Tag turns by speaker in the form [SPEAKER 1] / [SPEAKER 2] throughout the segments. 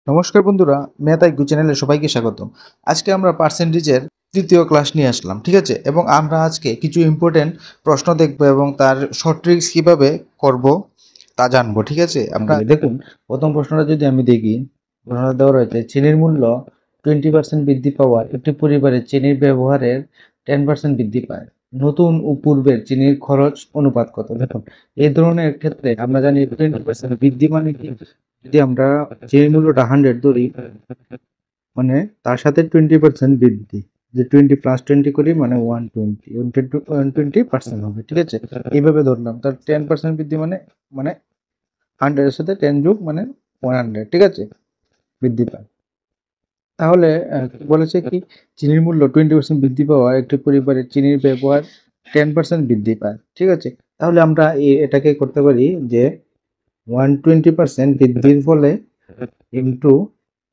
[SPEAKER 1] নমস্কার বন্ধুরা, math IQ চ্যানেলে সবাইকে স্বাগতম। আজকে আমরা পার্সেন্টেজের তৃতীয় ক্লাস নিয়ে আসলাম, ঠিক আছে? এবং আমরা আজকে কিছু ইম্পর্টেন্ট প্রশ্ন দেখব এবং তার শর্ট ট্রিক্স কীভাবে করব তা জানবো, ঠিক আছে? আপনারা দেখুন, প্রথম প্রশ্নটা যদি আমি দেখি, প্রশ্নটা দেওয়া রয়েছে চিনির মূল্য 20% বৃদ্ধি পাওয়া একটি পরিবারে চিনির ব্যবহারের 10% বৃদ্ধি পায়। নতুন ও পূর্বের চিনির খরচ অনুপাত কত? দেখুন, এই ধরনের ক্ষেত্রে আমরা জানি 20% বৃদ্ধি মানে কি, যদি আমরা চিনির মূল্যটা 100 ধরি, মানে তার সাথে 20% বৃদ্ধি, যে 20 প্লাস 20 করি মানে 120 হবে, ঠিক আছে? এইভাবে ধরলাম, তার 10% বৃদ্ধি মানে মানে 100 এর সাথে 10 যোগ মানে 100, ঠিক আছে? বৃদ্ধি পায়। তাহলে বলেছে কি, চিনির মূল্য 20% বৃদ্ধি পাওয়া একটি পরিবারের চিনির ব্যবহার 10% বৃদ্ধি পায়, ঠিক আছে? তাহলে আমরা এটাকে করতে পারি যে 120% বৃদ্ধির ফলে ইন্টু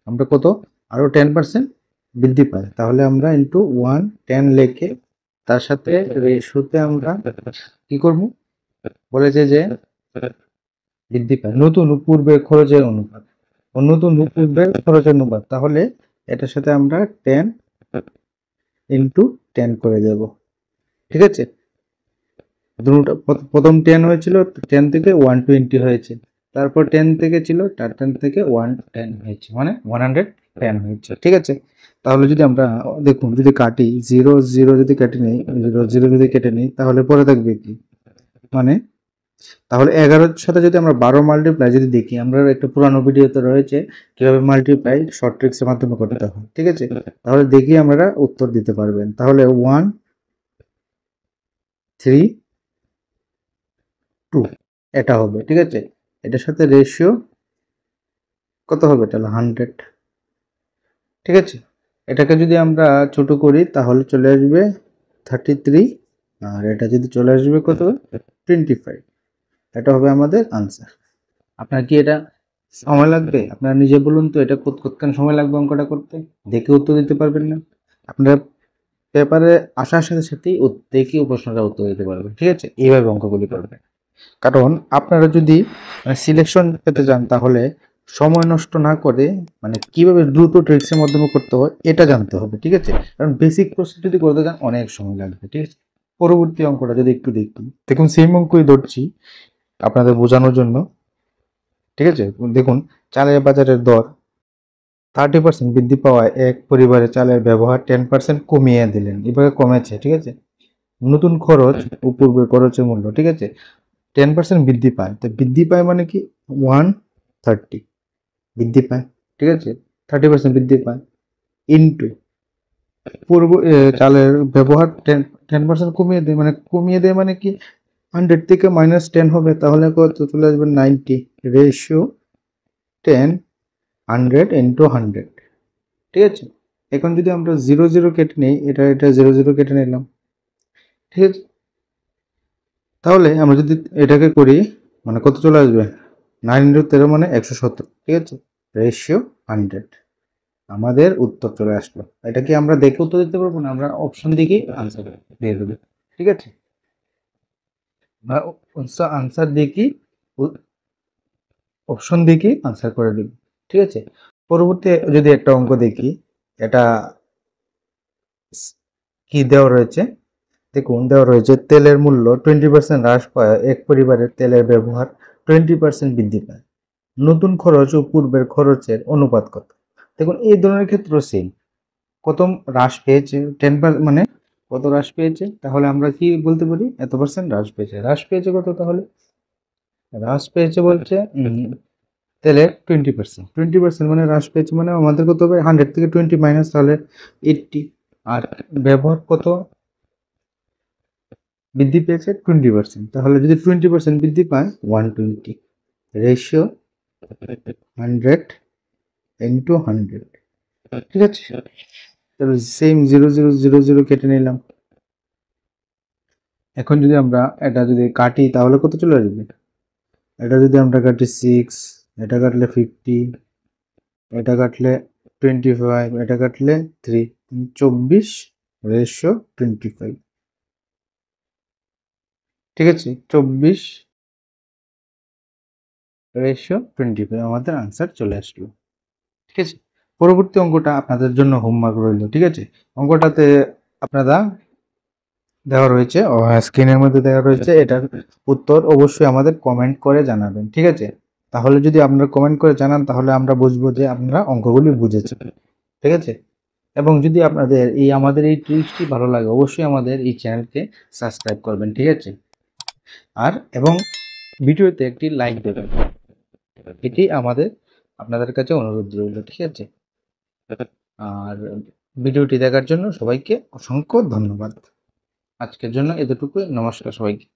[SPEAKER 1] আমরা কত, আরো 10% বৃদ্ধি পায়, তাহলে আমরা ইন্টু 110 লিখে তার সাথে রেশিওতে আমরা কি করব, বলেছে যে বৃদ্ধি পায় নতুন ও পূর্বের খরচের অনুপাত, নতুন ও পূর্বের খরচের অনুপাত, তাহলে এটার সাথে আমরা 10 ইন্টু 10 করে দেব, ঠিক আছে? দুটো প্রথম 10 হয়েছিল, 10 থেকে 120 হয়েছে, তারপর 10 থেকে ছিল, 10 থেকে 110 হয়েছে, মানে 110 হয়েছে, ঠিক আছে? তাহলে যদি আমরা দেখুন, যদি কাটি 0 0 যদি কেটে নিই, 0 0 যদি কেটে নিই, তাহলে পরে থাকবে কি, মানে তাহলে 11-র সাথে যদি আমরা 12 মাল্টিপ্লাই যদি দেখি, আমরা একটা পুরানো ভিডিওতে রয়েছে কিভাবে মাল্টিপ্লাই শর্ট ট্রিক্সের মাধ্যমে করতে হয়, ঠিক আছে? তাহলে দেখি আমরা উত্তর দিতে পারবেন। তাহলে 1 3 2 এটা হবে, ঠিক আছে? এটার সাথে রেশিও কত হবে, তাহলে 100, ঠিক আছে? এটাকে যদি আমরা ছোট করি তাহলে চলে আসবে 33, আর এটা যদি চলে আসবে কত, 25। এটা হবে আমাদের আনসার। আপনার কি এটা সময় লাগবে? আপনারা নিজে বলুন তো, এটা কতক্ষণ সময় লাগবে অঙ্কটা করতে? দেখে উত্তর দিতে পারবেন না? আপনারা পেপারে আসার সাথে সাথেই দেখে প্রশ্নটা উত্তর দিতে পারবেন, ঠিক আছে? এইভাবে অঙ্কগুলি করবেন। কারণ আপনারা যদি সিলেকশন পেতে যান, তাহলে সময় নষ্ট না করে কিভাবে দ্রুত ট্রিক্সের মাধ্যমে করতে হয় এটা জানতে হবে, ঠিক আছে? কারণ বেসিক প্রসেস যদি করতে যান অনেক সময় লাগবে, ঠিক আছে? পরবর্তী অঙ্কটা যদি একটু দেখি, দেখুন সেম অঙ্কই ধরছি আপনাদের বোঝানোর জন্য, ঠিক আছে? দেখুন, চালের বাজারের দর 30% বৃদ্ধি পাওয়ায় এক পরিবারে চালের ব্যবহার 10% কমিয়ে দিলেন, এভাবে কমেছে, ঠিক আছে? নতুন খরচ ও পূর্বের খরচের মূল্য, ঠিক আছে? 10% বৃদ্ধি পায়, তো বৃদ্ধি পায় মানে কি, 130 বৃদ্ধি পায়, ঠিক আছে? 30% বৃদ্ধি পায় ইন্টু পূর্ব চালের ব্যবহার 10% কমিয়ে দেয় মানে কি, 100 থেকে -10 হবে, তাহলে কত চলে আসবে, 90, রেশিও 10 100 ইন্টু 100, ঠিক আছে? এখন যদি আমরা 0 0 কেটে নিই, এটা 0 0 কেটে নিলাম, ঠিক আছে? তাহলে আমরা যদি এটাকে করি, মানে কত চলে আসবে, 9 ইন্টু 13 মানে 170, ঠিক আছে? রেশিও 100, আমাদের উত্তর চলে আসলো। এটা কি আমরা দেখে উত্তর দিতে পারবো না? আমরা অপশন দিকে আনসার দিয়ে দেবো, ঠিক আছে? আনসার দেখি, অপশন দেখি আনসার করে দেব, ঠিক আছে? পরবর্তী যদি একটা অঙ্ক দেখি, এটা কি দেওয়া রয়েছে, দেখুন দেওয়া রয়েছে তেলের মূল্য 20% হ্রাস পায় এক পরিবারের তেলের ব্যবহার 20% বৃদ্ধি পায়। নতুন খরচ ও পূর্বের খরচের অনুপাত কত? দেখুন এই ধরনের ক্ষেত্রে সেম, কত হ্রাস পেয়েছে, 10%, মানে কত হ্রাস পেয়েছে, তাহলে আমরা কি বলতে পারি, এত পার্সেন্ট হ্রাস পেয়েছে। হ্রাস পেয়েছে কত, তাহলে হ্রাস পেয়েছে বলছে তেলের 20%, মানে হ্রাস পেয়েছে, মানে আমাদের কত হবে, 100 থেকে 20 মাইনাস, তাহলে 80। আর ব্যবহার কত বৃদ্ধি পেয়েছে, 20%, তাহলে যদি 20% বৃদ্ধি পায় 120, রেশিও 100 ইন্টু 100, ঠিক আছে? তাহলে সেম 0 0 0 0 কেটে নিলাম। এখন যদি আমরা এটা যদি কাটি তাহলে কত চলে আসবে, এটা যদি আমরা কাটি 6, এটা কাটলে 50, এটা কাটলে 25, এটা কাটলে 3, 24 রেশিও 25, ঠিক আছে? 24 রেশিও 25 আমাদের আনসার চলে আসলো। ঠিক আছে। পরবর্তী অঙ্কটা আপনাদের জন্য হোমওয়ার্ক রইল, ঠিক আছে। অঙ্কটাতে আপনারা দেওয়া রয়েছে, স্ক্রিনের মধ্যে দেওয়া রয়েছে, এটার উত্তর অবশ্যই আমাদের কমেন্ট করে জানাবেন, ঠিক আছে। তাহলে যদি আপনারা কমেন্ট করে জানান তাহলে আমরা বুঝবো যে আপনারা অঙ্কগুলি বুঝেছেন, ঠিক আছে। এবং যদি আপনাদের আমাদের এই ট্রিক্সটি ভালো লাগে অবশ্যই আমাদের এই চ্যানেলকে সাবস্ক্রাইব করবেন, ঠিক আছে। এবং ভিডিওতে একটি লাইক দেবেন, এটি আমাদের আপনাদের কাছে অনুরোধ রইল, ঠিক আছে। আর ভিডিওটি দেখার জন্য সবাইকে অসংখ্য ধন্যবাদ। আজকের জন্য এতটুকুই, নমস্কার সবাইকে।